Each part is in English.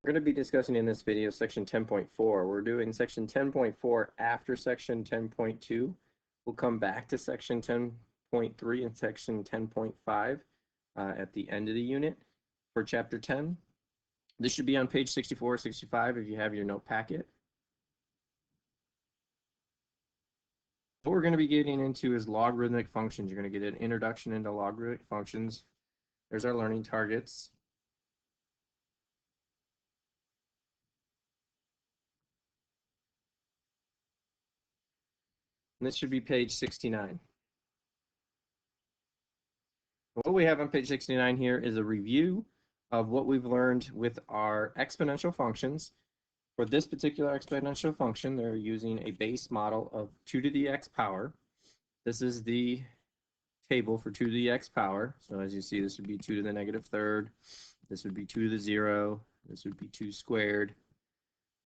We're going to be discussing in this video section 10.4. We're doing section 10.4 after section 10.2. We'll come back to section 10.3 and section 10.5 at the end of the unit for chapter 10. This should be on page 64, 65 if you have your note packet. What we're going to be getting into is logarithmic functions. You're going to get an introduction into logarithmic functions. There's our learning targets. And this should be page 69. What we have on page 69 here is a review of what we've learned with our exponential functions. For this particular exponential function, they're using a base model of 2 to the x power. This is the table for 2 to the x power. So as you see, this would be 2 to the negative third. This would be 2 to the 0. This would be 2 squared.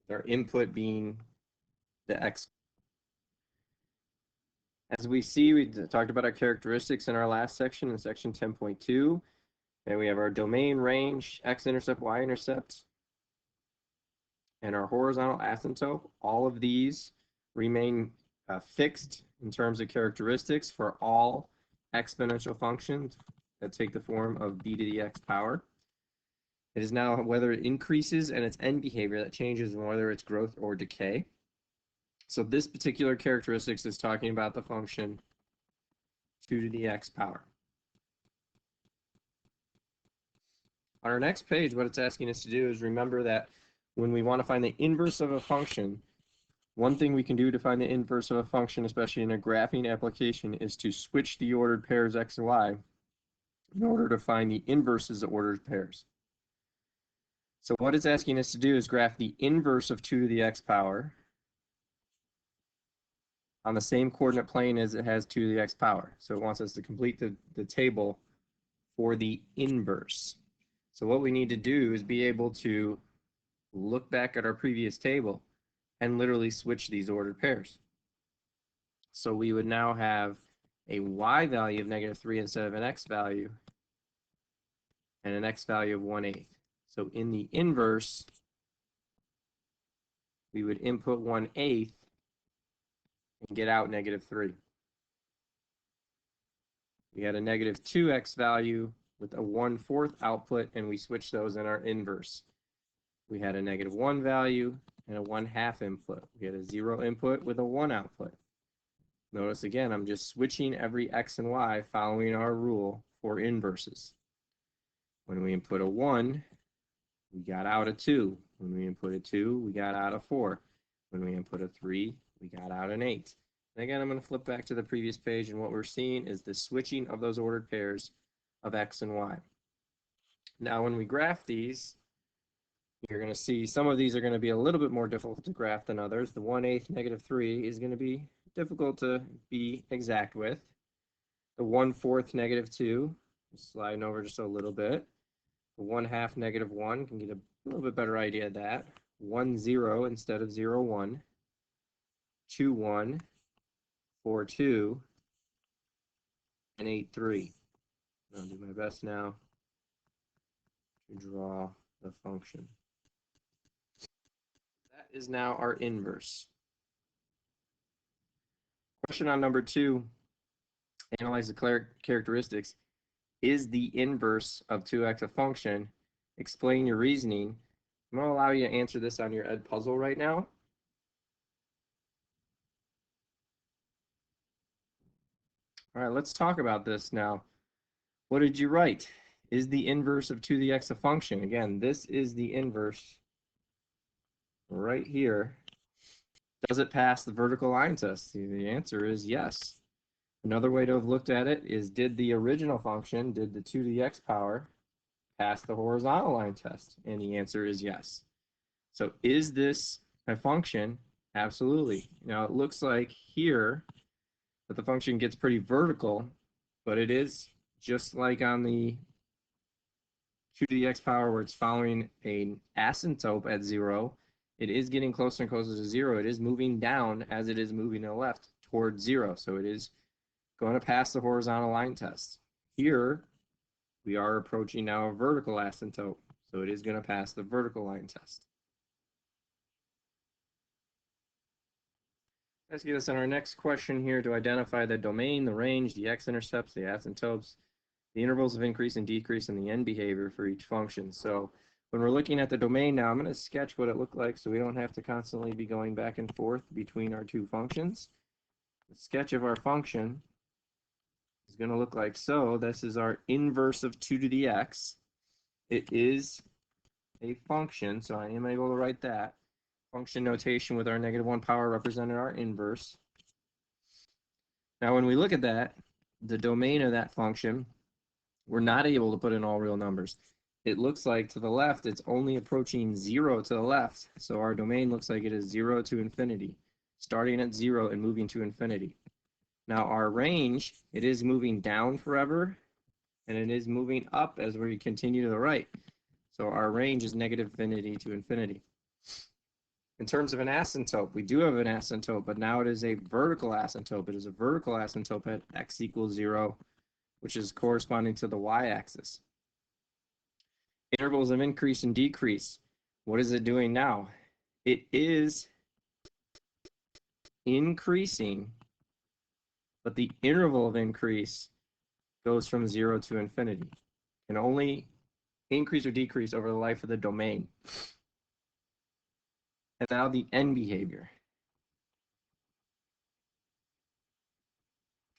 Our input being the x. As we see, we talked about our characteristics in our last section, in section 10.2. And we have our domain, range, x-intercept, y-intercept, and our horizontal asymptote. All of these remain fixed in terms of characteristics for all exponential functions that take the form of b to the x power. It is now whether it increases and its end behavior that changes, and whether it's growth or decay. So this particular characteristics is talking about the function 2 to the x power. On our next page, what it's asking us to do is remember that when we want to find the inverse of a function, one thing we can do to find the inverse of a function, especially in a graphing application, is to switch the ordered pairs x and y in order to find the inverses of ordered pairs. So what it's asking us to do is graph the inverse of 2 to the x power on the same coordinate plane as it has 2 to the x power. So it wants us to complete the table for the inverse. So what we need to do is be able to look back at our previous table and literally switch these ordered pairs. So we would now have a y value of -3 instead of an x value, and an x value of 1/8. So in the inverse, we would input 1/8 and get out -3. We had a -2x value with a 1/4 output, and we switched those in our inverse. We had a -1 value and a 1/2 input. We had a 0 input with a 1 output. Notice again, I'm just switching every x and y following our rule for inverses. When we input a 1, we got out a 2. When we input a 2, we got out a 4. When we input a 3, we got out an 8. And again, I'm going to flip back to the previous page, and what we're seeing is the switching of those ordered pairs of x and y. Now, when we graph these, you're going to see some of these are going to be a little bit more difficult to graph than others. The 1/8 -3 is going to be difficult to be exact with. The 1/4 -2, sliding over just a little bit. The 1/2 -1 can get a little bit better idea of that. 1 0 instead of 0 1. 2 1, 4 2, and 8 3. I'll do my best now to draw the function. That is now our inverse. Question on number 2, analyze the characteristics. Is the inverse of 2x a function? Explain your reasoning. I'm going to allow you to answer this on your Ed puzzle right now. All right, let's talk about this now. What did you write? Is the inverse of 2 to the x a function? Again, this is the inverse right here. Does it pass the vertical line test? The answer is yes. Another way to have looked at it is, did the original function, did the 2 to the x power, pass the horizontal line test? And the answer is yes. So is this a function? Absolutely. Now it looks like here that the function gets pretty vertical, but it is just like on the 2 to the x power where it's following an asymptote at 0. It is getting closer and closer to 0. It is moving down as it is moving to the left towards 0. So it is going to pass the horizontal line test. Here, we are approaching now a vertical asymptote. So it is going to pass the vertical line test. Let's get us on our next question here to identify the domain, the range, the x-intercepts, the asymptotes, the intervals of increase and decrease, and the end behavior for each function. So when we're looking at the domain now, I'm going to sketch what it looked like so we don't have to constantly be going back and forth between our two functions. The sketch of our function is going to look like so. This is our inverse of 2 to the x. It is a function, so I am able to write that. Function notation with our -1 power represented our inverse. Now when we look at that, the domain of that function, we're not able to put in all real numbers. It looks like to the left, it's only approaching 0 to the left. So our domain looks like it is 0 to infinity, starting at 0 and moving to infinity. Now our range, it is moving down forever, and it is moving up as we continue to the right. So our range is -infinity to infinity. In terms of an asymptote, we do have an asymptote, but now it is a vertical asymptote. It is a vertical asymptote at x equals 0, which is corresponding to the y-axis. Intervals of increase and decrease. What is it doing now? It is increasing, but the interval of increase goes from 0 to infinity. It can only increase or decrease over the life of the domain. And now the end behavior.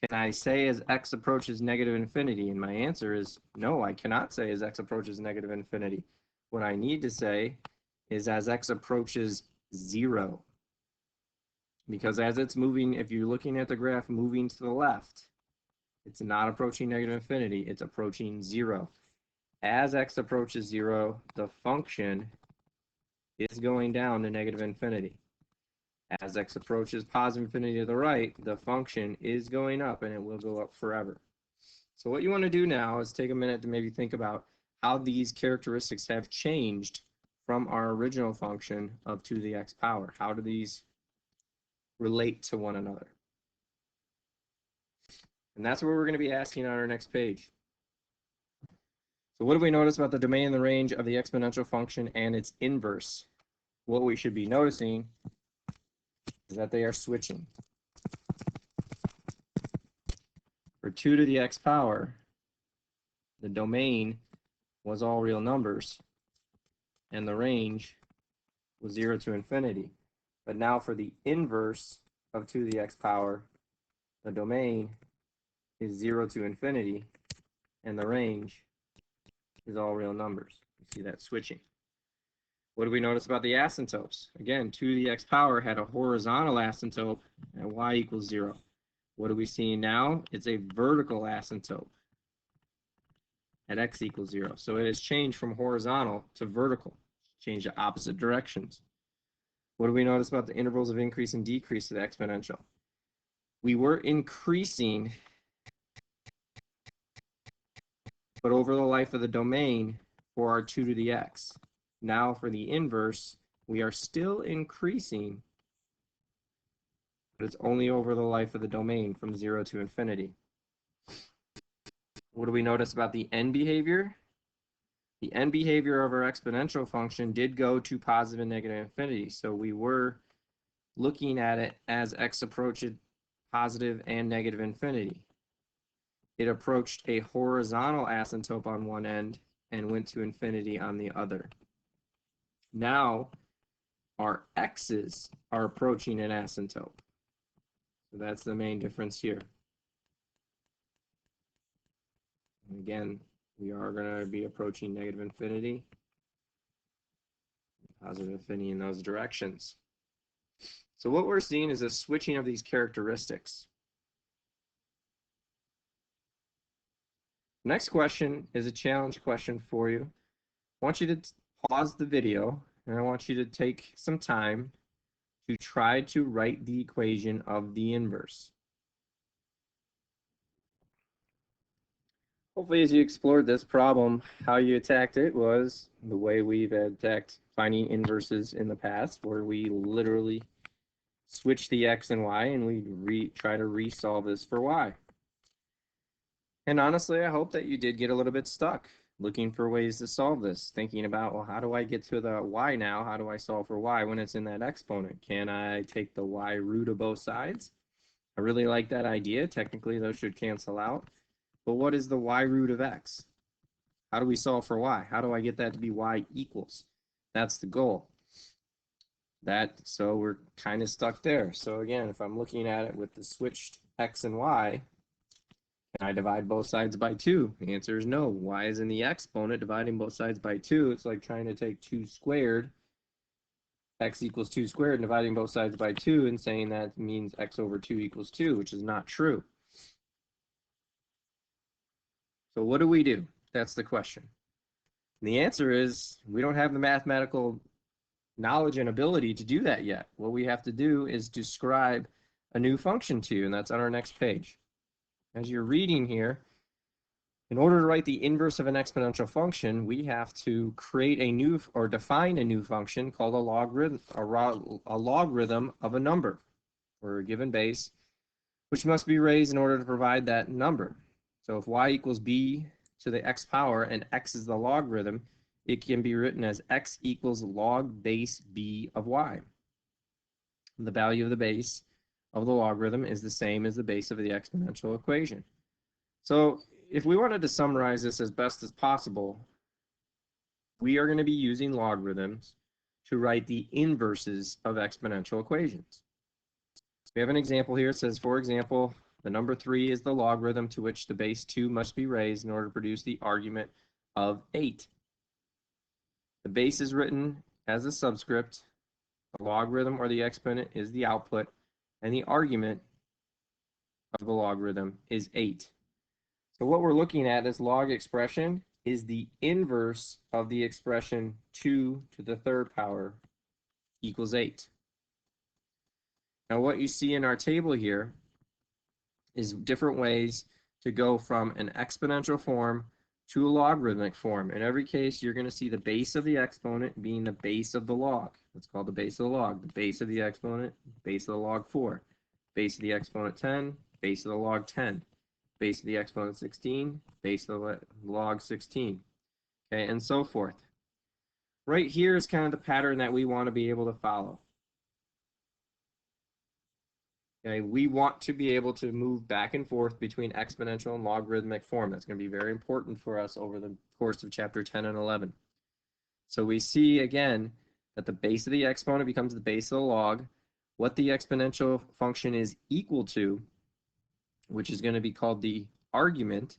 Can I say as x approaches -infinity? And my answer is no, I cannot say as x approaches -infinity. What I need to say is as x approaches 0. Because as it's moving, if you're looking at the graph moving to the left, it's not approaching -infinity, it's approaching 0. As x approaches 0, the function is going down to -infinity. As x approaches positive infinity to the right, the function is going up and it will go up forever. So what you want to do now is take a minute to maybe think about how these characteristics have changed from our original function of 2 to the x power. How do these relate to one another? And that's what we're going to be asking on our next page. So what do we notice about the domain and the range of the exponential function and its inverse? What we should be noticing is that they are switching. For 2 to the x power, the domain was all real numbers, and the range was 0 to infinity. But now for the inverse of 2 to the x power, the domain is 0 to infinity, and the range is all real numbers. You see that switching. What do we notice about the asymptotes? Again, 2 to the x power had a horizontal asymptote at y equals 0. What are we seeing now? It's a vertical asymptote at x equals 0. So it has changed from horizontal to vertical, changed to opposite directions. What do we notice about the intervals of increase and decrease of the exponential? We were increasing, but over the life of the domain for our 2 to the x. Now for the inverse, we are still increasing, but it's only over the life of the domain from 0 to infinity. What do we notice about the end behavior? The end behavior of our exponential function did go to positive and negative infinity. So we were looking at it as x approached positive and negative infinity. It approached a horizontal asymptote on one end and went to infinity on the other. Now our x's are approaching an asymptote. So that's the main difference here. And again, we are going to be approaching negative infinity, positive infinity in those directions. So what we're seeing is a switching of these characteristics. Next question is a challenge question for you. I want you to pause the video, and I want you to take some time to try to write the equation of the inverse. Hopefully, as you explored this problem, how you attacked it was the way we've attacked finding inverses in the past, where we literally switch the x and y, and we try to resolve this for y. And honestly, I hope that you did get a little bit stuck looking for ways to solve this, thinking about, well, how do I get to the y now? How do I solve for y when it's in that exponent? Can I take the y root of both sides? I really like that idea. Technically, those should cancel out. But what is the y root of x? How do we solve for y? How do I get that to be y equals? That's the goal. So we're kind of stuck there. So again, if I'm looking at it with the switched x and y, can I divide both sides by 2? The answer is no. Y is in the exponent. Dividing both sides by 2, it's like trying to take 2 squared, x equals 2 squared, and dividing both sides by 2 and saying that means x over 2 equals 2, which is not true. So what do? That's the question. And the answer is we don't have the mathematical knowledge and ability to do that yet. What we have to do is describe a new function to you, and that's on our next page. As you're reading here, in order to write the inverse of an exponential function, we have to create a new or define a new function called a logarithm of a number or a given base, which must be raised in order to provide that number. So if y equals b to the x power and x is the logarithm, it can be written as x equals log base b of y. The value of the base of the logarithm is the same as the base of the exponential equation. So if we wanted to summarize this as best as possible, we are going to be using logarithms to write the inverses of exponential equations. We have an example here. It says, for example, the number 3 is the logarithm to which the base 2 must be raised in order to produce the argument of 8. The base is written as a subscript, the logarithm or the exponent is the output, and the argument of the logarithm is 8. So what we're looking at, this log expression, is the inverse of the expression 2 to the third power equals 8. Now what you see in our table here is different ways to go from an exponential form to a logarithmic form. In every case, you're going to see the base of the exponent being the base of the log. That's called the base of the log. The base of the exponent, base of the log 4. Base of the exponent 10, base of the log 10. Base of the exponent 16, base of the log 16. Okay, and so forth. Right here is kind of the pattern that we want to be able to follow. Okay, we want to be able to move back and forth between exponential and logarithmic form. That's going to be very important for us over the course of chapter 10 and 11. So we see again that the base of the exponent becomes the base of the log. What the exponential function is equal to, which is going to be called the argument,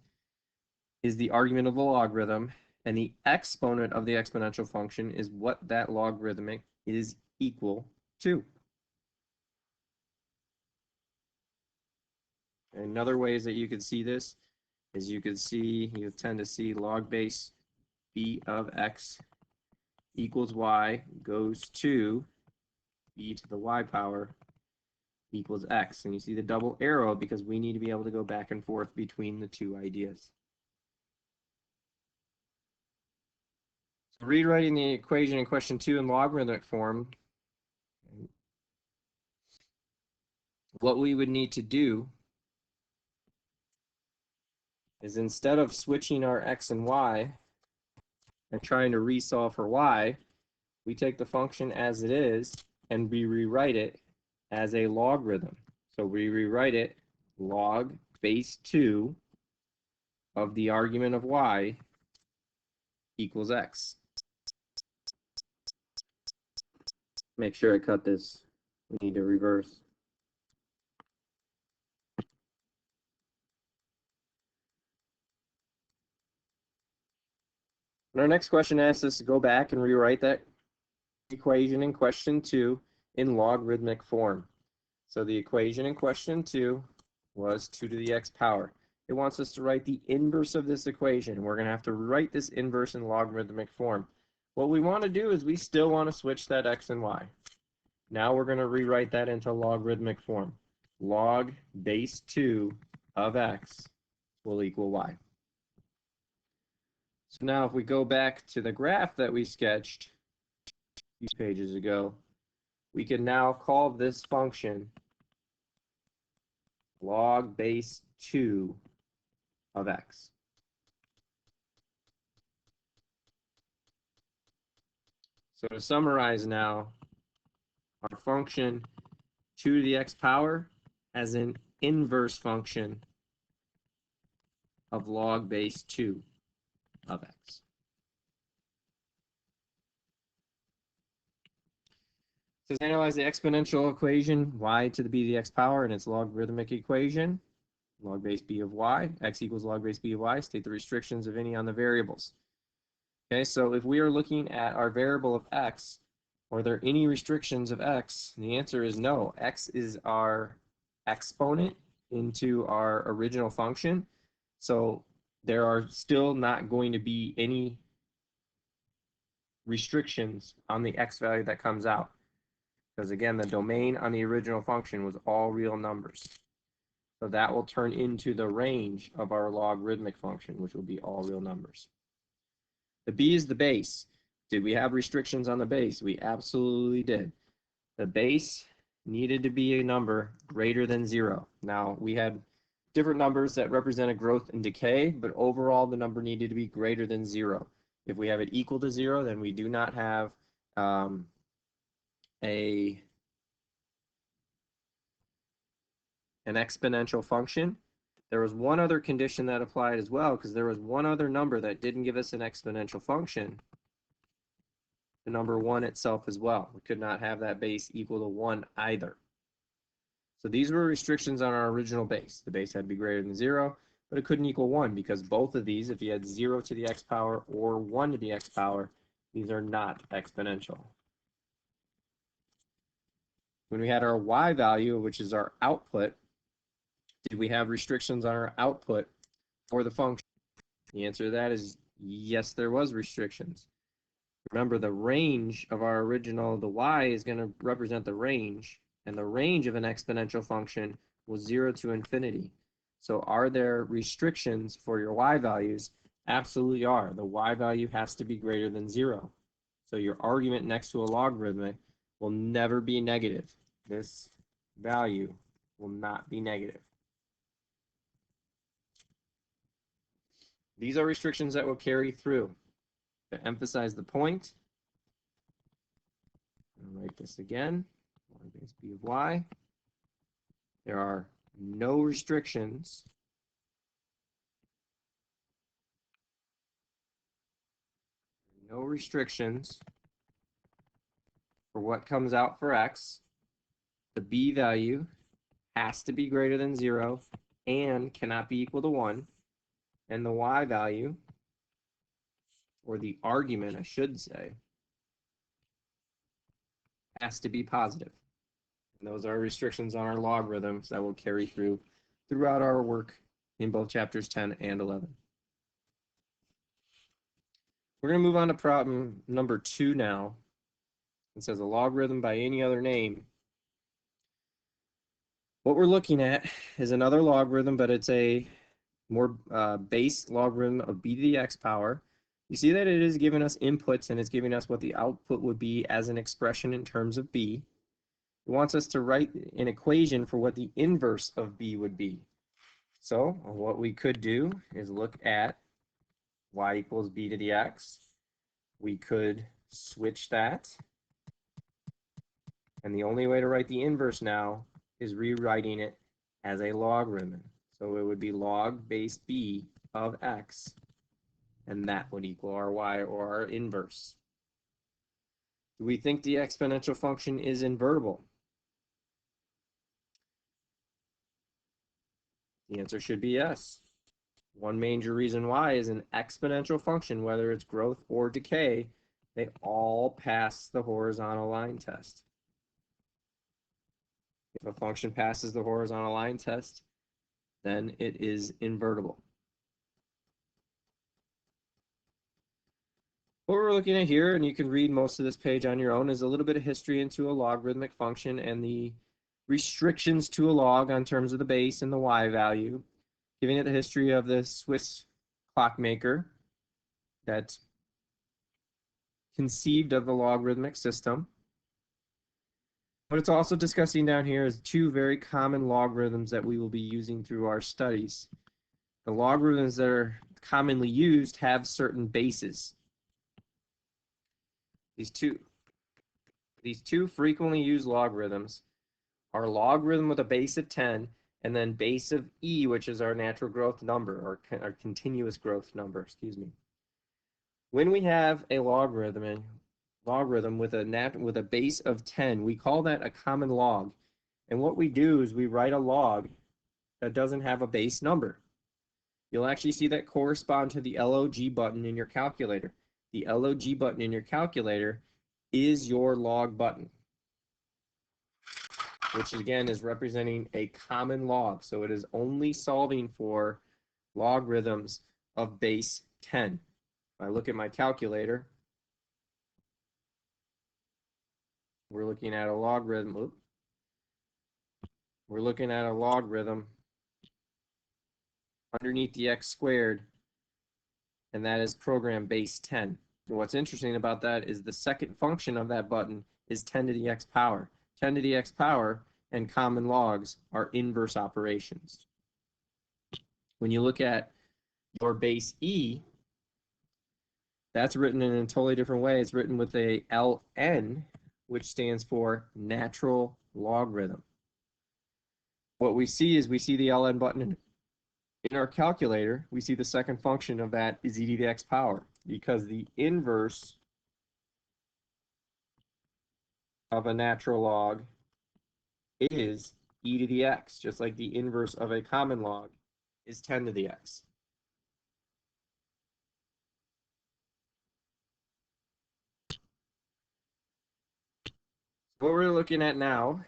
is the argument of the logarithm, and the exponent of the exponential function is what that logarithmic is equal to. And other ways that you could see this is you tend to see log base b of x equals y goes to b to the y power equals x. And you see the double arrow because we need to be able to go back and forth between the two ideas. So rewriting the equation in question 2 in logarithmic form, what we would need to do is instead of switching our x and y and trying to resolve for y, we take the function as it is and we rewrite it as a logarithm. So we rewrite it log base 2 of the argument of y equals x. Make sure I cut this. We need to reverse. And our next question asks us to go back and rewrite that equation in question 2 in logarithmic form. So the equation in question 2 was 2 to the x power. It wants us to write the inverse of this equation. We're going to have to write this inverse in logarithmic form. What we want to do is we still want to switch that x and y. Now we're going to rewrite that into logarithmic form. Log base 2 of x will equal y. So now if we go back to the graph that we sketched a few pages ago, we can now call this function log base 2 of x. So to summarize now, our function 2 to the x power as an inverse function of log base 2 of x. It says analyze the exponential equation y to the b to the x power and its logarithmic equation, log base b of y, x equals log base b of y, state the restrictions of any on the variables. Okay, so if we are looking at our variable of x, are there any restrictions of x? And the answer is no. X is our exponent into our original function. So there are still not going to be any restrictions on the x value that comes out. Because again, the domain on the original function was all real numbers. So that will turn into the range of our logarithmic function, which will be all real numbers. The b is the base. Did we have restrictions on the base? We absolutely did. The base needed to be a number greater than 0. Now, we had different numbers that represented growth and decay, but overall the number needed to be greater than 0. If we have it equal to 0, then we do not have an exponential function. There was one other condition that applied as well, because there was one other number that didn't give us an exponential function, the number 1 itself as well. We could not have that base equal to 1 either. So these were restrictions on our original base. The base had to be greater than 0, but it couldn't equal 1 because both of these, if you had 0 to the x power or 1 to the x power, these are not exponential. When we had our y value, which is our output, did we have restrictions on our output for the function? The answer to that is yes, there was restrictions. Remember, the range of our original, the y is going to represent the range, and the range of an exponential function was 0 to infinity. So are there restrictions for your y values? Absolutely are. The y value has to be greater than 0. So your argument next to a logarithmic will never be negative. This value will not be negative. These are restrictions that will carry through. To emphasize the point, I'll write this again, log base b of y. There are no restrictions for what comes out for x. The b value has to be greater than 0 and cannot be equal to 1. And the y value, or the argument, I should say, has to be positive. And those are restrictions on our logarithms that will carry throughout our work in both chapters 10 and 11. We're going to move on to problem number 2 now. It says a logarithm by any other name. What we're looking at is another logarithm, but it's a more base logarithm of b to the x power. You see that it is giving us inputs and it's giving us what the output would be as an expression in terms of b. It wants us to write an equation for what the inverse of b would be. So what we could do is look at y equals b to the x. We could switch that. And the only way to write the inverse now is rewriting it as a logarithm. So it would be log base b of x, and that would equal our y, or our inverse. Do we think the exponential function is invertible? The answer should be yes. One major reason why is an exponential function, whether it's growth or decay, they all pass the horizontal line test. If a function passes the horizontal line test, then it is invertible. What we're looking at here, and you can read most of this page on your own, is a little bit of history into a logarithmic function and the restrictions to a log on terms of the base and the y value, giving it the history of the Swiss clockmaker that conceived of the logarithmic system. What it's also discussing down here is 2 very common logarithms that we will be using through our studies. The logarithms that are commonly used have certain bases. These two These two frequently used logarithms are logarithm with a base of 10 and then base of e, which is our natural growth number, or our continuous growth number, excuse me. When we have a logarithm with a base of 10, we call that a common log. And what we do is we write a log that doesn't have a base number. You'll actually see that correspond to the LOG button in your calculator. The LOG button in your calculator is your log button, which again is representing a common log. So it is only solving for logarithms of base 10. If I look at my calculator, we're looking at a logarithm. Oops. We're looking at a logarithm underneath the x squared, and that is program base 10. And what's interesting about that is the second function of that button is 10 to the x power. 10 to the x power and common logs are inverse operations. When you look at your base e, that's written in a totally different way. It's written with a ln, which stands for natural logarithm. What we see is we see the ln button in our calculator. We see the second function of that is e to the x power, because the inverse of a natural log is e to the x, just like the inverse of a common log is 10 to the x. What we're looking at now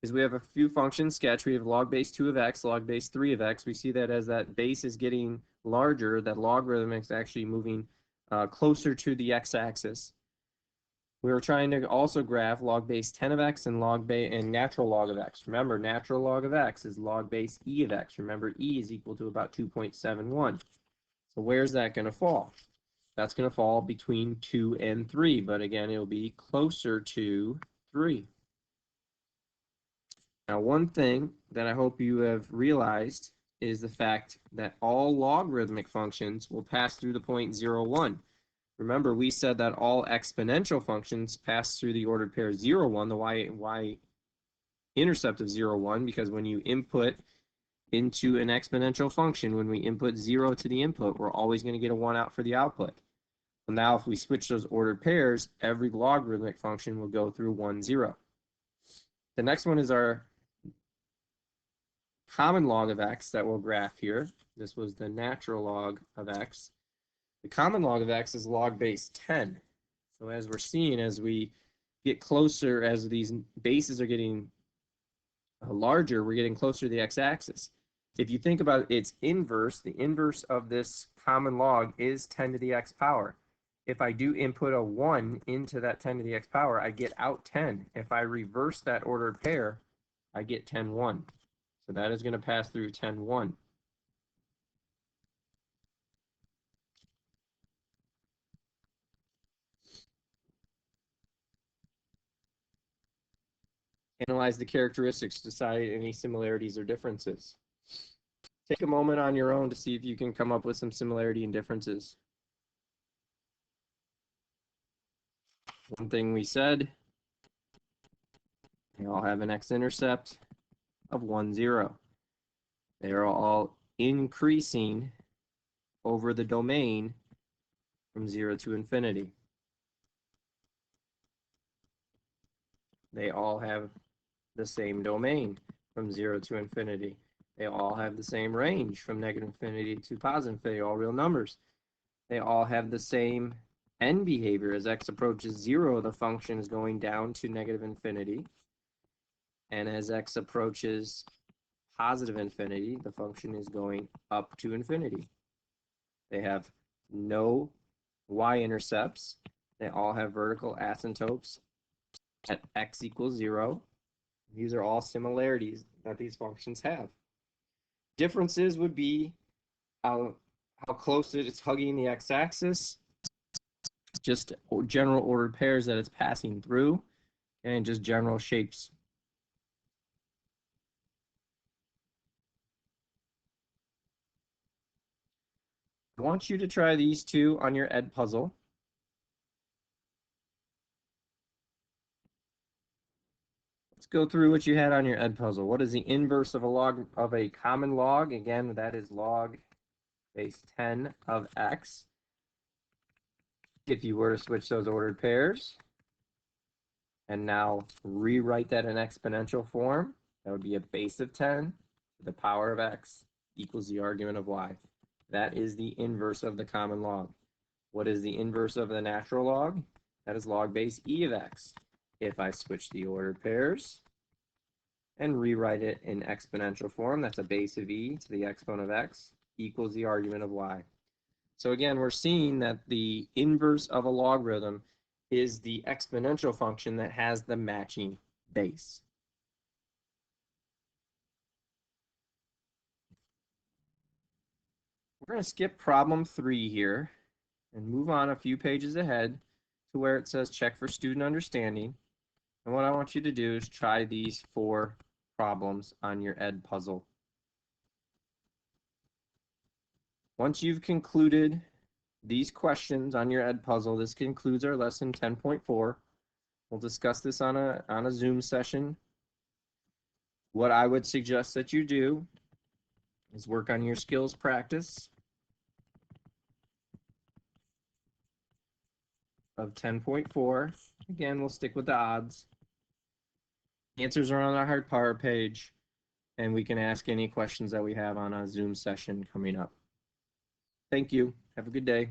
is we have a few functions sketched. We have log base 2 of x, log base 3 of x. We see that as that base is getting larger, that logarithm is actually moving closer to the x-axis. We were trying to also graph log base 10 of x and natural log of x. Remember, natural log of x is log base e of x. Remember, e is equal to about 2.71. So where's that going to fall? That's going to fall between 2 and 3, but again, it'll be closer to 3. Now, one thing that I hope you have realized is the fact that all logarithmic functions will pass through the point 0, 1. Remember, we said that all exponential functions pass through the ordered pair 0, 1, the y-intercept of 0, 1, because when you input into an exponential function, when we input 0 to the input, we're always going to get a 1 out for the output. Well, now, if we switch those ordered pairs, every logarithmic function will go through 1, 0. The next one is our common log of x that we'll graph here. This was the natural log of x. The common log of x is log base 10. So as we're seeing, as we get closer, as these bases are getting larger, we're getting closer to the x-axis. If you think about its inverse, the inverse of this common log is 10 to the x power. If I do input a 1 into that 10 to the x power, I get out 10. If I reverse that ordered pair, I get 10, 1. So that is going to pass through 10, 1. Analyze the characteristics, decide any similarities or differences. Take a moment on your own to see if you can come up with some similarity and differences. One thing we said, they all have an x-intercept of 1, 0. They are all increasing over the domain from 0 to infinity. They all have the same domain from 0 to infinity. They all have the same range from negative infinity to positive infinity, all real numbers. They all have the same end behavior. As x approaches 0, the function is going down to negative infinity. And as x approaches positive infinity, the function is going up to infinity. They have no y-intercepts. They all have vertical asymptotes at x equals 0. These are all similarities that these functions have. Differences would be how close it's hugging the x-axis, just general ordered pairs that it's passing through, and just general shapes. I want you to try these two on your Ed puzzle. Let's go through what you had on your Ed puzzle. What is the inverse of a common log? Again, that is log base 10 of x. If you were to switch those ordered pairs and now rewrite that in exponential form, that would be a base of 10 to the power of x equals the argument of y. That is the inverse of the common log. What is the inverse of the natural log? That is log base e of x. If I switch the ordered pairs and rewrite it in exponential form, that's a base of e to the exponent of x equals the argument of y. So again, we're seeing that the inverse of a logarithm is the exponential function that has the matching base. We're going to skip problem 3 here and move on a few pages ahead to where it says check for student understanding. And what I want you to do is try these 4 problems on your Ed puzzle. Once you've concluded these questions on your Ed puzzle, this concludes our lesson 10.4. We'll discuss this on a Zoom session. What I would suggest that you do is work on your skills practice of 10.4. Again, we'll stick with the odds. Answers are on our hard power page, and we can ask any questions that we have on a Zoom session coming up. Thank you. Have a good day.